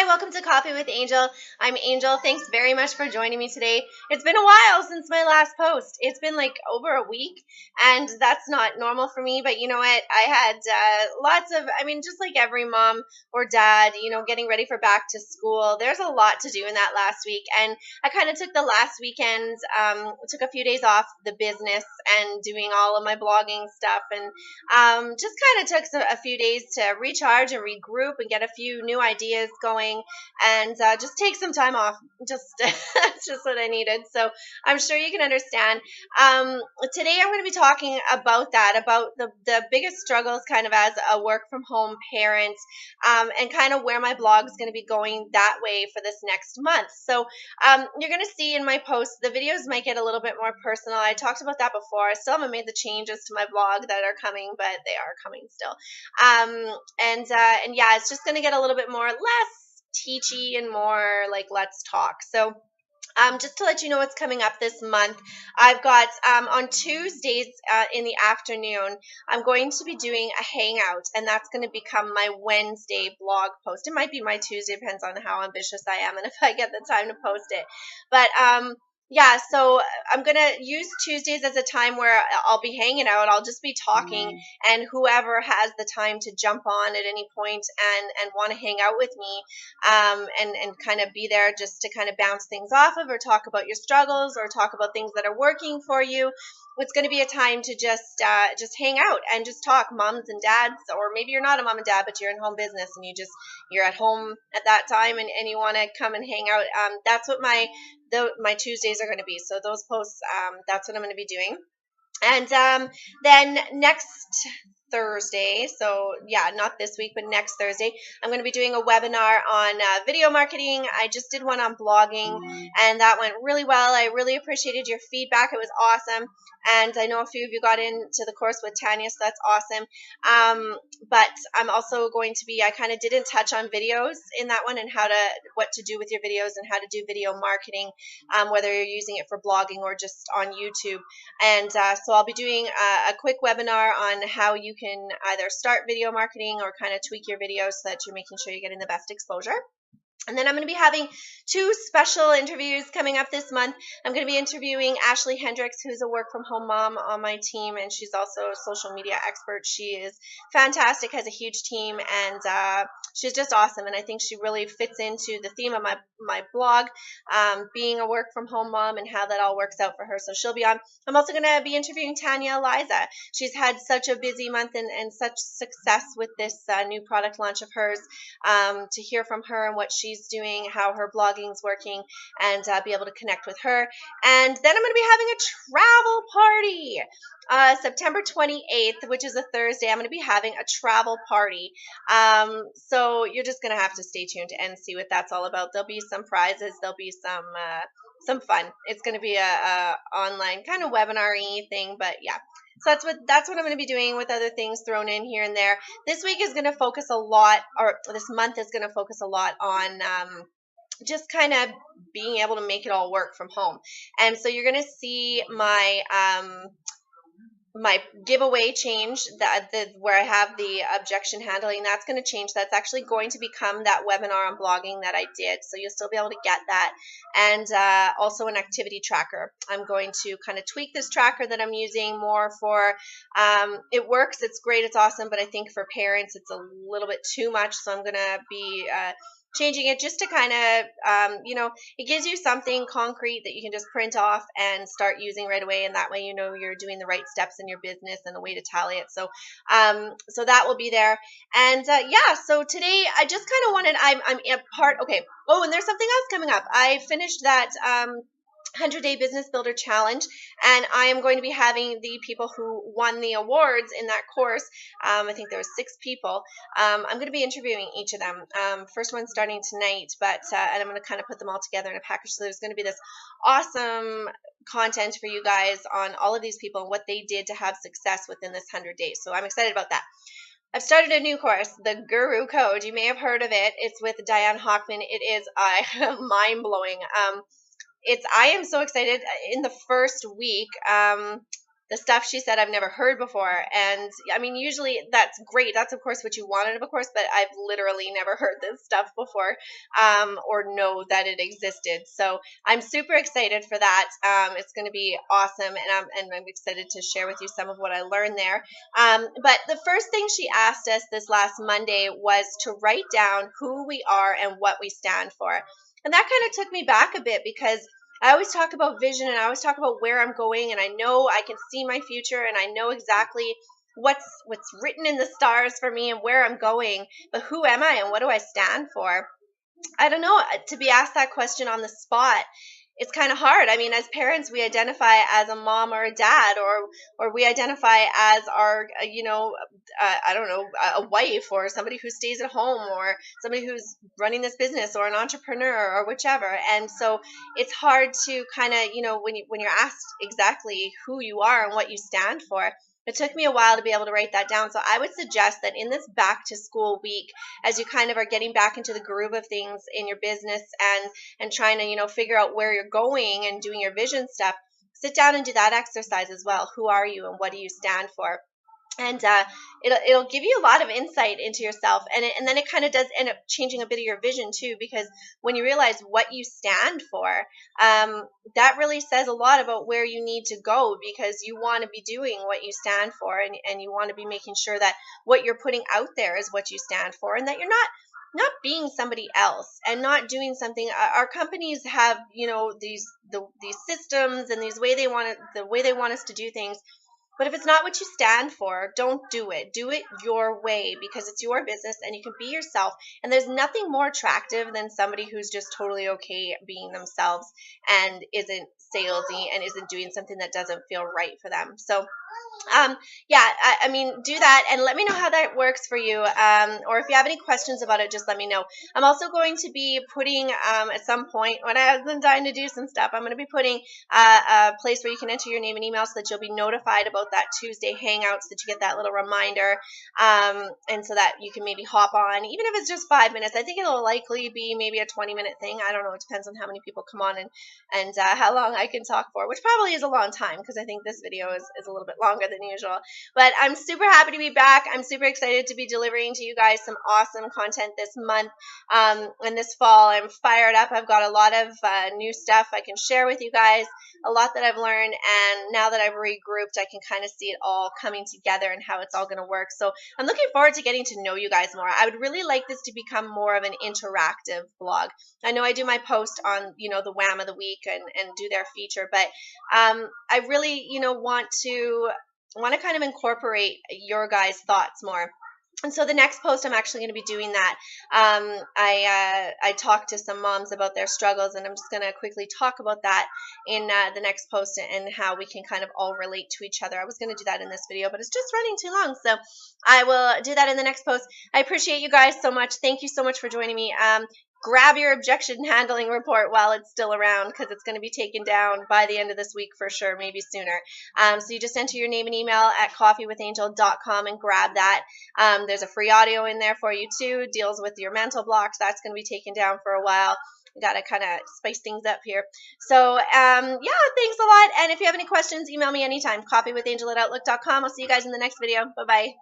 Hi, welcome to Coffee with Angel. I'm Angel. Thanks very much for joining me today. It's been a while since my last post. It's been like over a week, and that's not normal for me, but you know what? I had just like every mom or dad, getting ready for back to school. There's a lot to do in that last week, and I kind of took the last weekend, took a few days off the business and doing all of my blogging stuff, and just kind of took a few days to recharge and regroup and get a few new ideas going, and just take some time off. Just just what I needed. So I'm sure you can understand. Today I'm going to be talking about that, about the biggest struggles kind of as a work from home parent, and kind of where my blog is going to be going that way for this next month. So you're going to see in my posts, the videos might get a little bit more personal. I talked about that before. I still haven't made the changes to my blog that are coming, but they are coming still. And yeah, it's just going to get a little bit more less teachy and more like let's talk. So just to let you know what's coming up this month, I've got on Tuesdays in the afternoon, I'm going to be doing a hangout, and that's going to become my Wednesday blog post. It might be my Tuesday, depends on how ambitious I am and if I get the time to post it. But yeah, so I'm going to use Tuesdays as a time where I'll be hanging out. I'll just be talking, and whoever has the time to jump on at any point and want to hang out with me, and kind of be there just to kind of bounce things off of, or talk about your struggles, or talk about things that are working for you. It's going to be a time to just hang out and just talk, moms and dads, or maybe you're not a mom and dad, but you're in home business and you're at home at that time, and you want to come and hang out. That's what my Tuesdays are going to be. So those posts, that's what I'm going to be doing. And then next Thursday, so yeah, not this week, but next Thursday, I'm going to be doing a webinar on video marketing. I just did one on blogging, and that went really well. I really appreciated your feedback. It was awesome. And I know a few of you got into the course with Tanya, so that's awesome. But I'm also going to be, I kind of didn't touch on videos in that one, and what to do with your videos and how to do video marketing, whether you're using it for blogging or just on YouTube. And so I'll be doing a quick webinar on how you can either start video marketing or kind of tweak your videos so that you're making sure you're getting the best exposure. And then I'm going to be having 2 special interviews coming up this month. I'm going to be interviewing Ashley Hendricks, who's a work-from-home mom on my team, and she's also a social media expert. She is fantastic, has a huge team, and she's just awesome. And I think she really fits into the theme of my blog, being a work-from-home mom and how that all works out for her. So she'll be on. I'm also going to be interviewing Tanya Eliza. She's had such a busy month and such success with this new product launch of hers, to hear from her and what she's doing, how her blogging's working, and be able to connect with her. And then I'm going to be having a travel party. September 28th, which is a Thursday, I'm going to be having a travel party. So you're just going to have to stay tuned and see what that's all about. There'll be some prizes. There'll be some fun. It's going to be a online kind of webinar-y thing, but yeah. So that's what I'm going to be doing, with other things thrown in here and there. This week is going to focus a lot, or this month is going to focus a lot on just kind of being able to make it all work from home. And so you're going to see my giveaway change, where I have the objection handling. That's going to change. That's actually going to become that webinar on blogging that I did. So you'll still be able to get that. And also an activity tracker. I'm going to kind of tweak this tracker that I'm using more for, it works, it's great, it's awesome, but I think for parents it's a little bit too much. So I'm going to be changing it just to kind of, it gives you something concrete that you can just print off and start using right away. And that way, you're doing the right steps in your business and the way to tally it. So, so that will be there. And yeah, so today I just kind of wanted, I'm a part, okay. Oh, and there's something else coming up. I finished that, 100-Day Business Builder Challenge, and I am going to be having the people who won the awards in that course. I think there were 6 people. I'm going to be interviewing each of them. First one starting tonight, but and I'm going to kind of put them all together in a package. So there's going to be this awesome content for you guys on all of these people and what they did to have success within this 100 days. So I'm excited about that. I've started a new course, the Guru Code. You may have heard of it. It's with Diane Hockman. It is mind-blowing. I am so excited. In the first week, the stuff she said I've never heard before. And I mean, usually that's great. That's, of course, what you wanted of a course, but I've literally never heard this stuff before, or know that it existed. So I'm super excited for that. It's going to be awesome. And I'm excited to share with you some of what I learned there. But the first thing she asked us this last Monday was to write down who we are and what we stand for. And that kind of took me back a bit, because I always talk about vision, and I always talk about where I'm going, and I know I can see my future, and I know exactly what's written in the stars for me and where I'm going. But who am I and what do I stand for? I don't know. To be asked that question on the spot, it's kind of hard. I mean, as parents, we identify as a mom or a dad, or we identify as our, I don't know, a wife, or somebody who stays at home, or somebody who's running this business, or an entrepreneur, or whichever. And so it's hard to kind of, when you're asked exactly who you are and what you stand for. It took me a while to be able to write that down. So I would suggest that in this back to school week, as you kind of are getting back into the groove of things in your business, and trying to, figure out where you're going and doing your vision stuff, sit down and do that exercise as well. Who are you and what do you stand for? And it'll give you a lot of insight into yourself, and then it kind of does end up changing a bit of your vision too, because when you realize what you stand for, that really says a lot about where you need to go, because you want to be doing what you stand for, and you want to be making sure that what you're putting out there is what you stand for, and that you're not being somebody else and not doing something. Our companies have, these systems and the way they want us to do things. But if it's not what you stand for, don't do it. Do it your way, because it's your business and you can be yourself. And there's nothing more attractive than somebody who's just totally okay being themselves and isn't salesy and isn't doing something that doesn't feel right for them. So yeah, I mean, do that and let me know how that works for you. Or if you have any questions about it, just let me know. I'm also going to be putting, at some point when I have been dying to do some stuff, I'm going to be putting a place where you can enter your name and email so that you'll be notified about that Tuesday hangout, so that you get that little reminder, and so that you can maybe hop on, even if it's just 5 minutes. I think it'll likely be maybe a 20-minute thing. I don't know. It depends on how many people come on and how long I can talk for, which probably is a long time, because I think this video is a little bit longer than usual. But I'm super happy to be back. I'm super excited to be delivering to you guys some awesome content this month, and this fall. I'm fired up. I've got a lot of new stuff I can share with you guys, a lot that I've learned, and now that I've regrouped, I can kind of see it all coming together and how it's all going to work. So I'm looking forward to getting to know you guys more. I would really like this to become more of an interactive blog. I know I do my post on, the wham of the week and do their feature, but I really, want to kind of incorporate your guys' thoughts more. And so the next post, I'm actually going to be doing that. I talked to some moms about their struggles, and I'm just going to quickly talk about that in the next post, and how we can kind of all relate to each other. I was going to do that in this video, but it's just running too long, so I will do that in the next post. I appreciate you guys so much. Thank you so much for joining me. Grab your objection handling report while it's still around, because it's going to be taken down by the end of this week for sure, maybe sooner. So you just enter your name and email at coffeewithangel.com and grab that. There's a free audio in there for you too. Deals with your mental blocks. That's going to be taken down for a while. Got to kind of spice things up here. So yeah, thanks a lot. And if you have any questions, email me anytime. coffeewithangel@outlook.com. I'll see you guys in the next video. Bye-bye.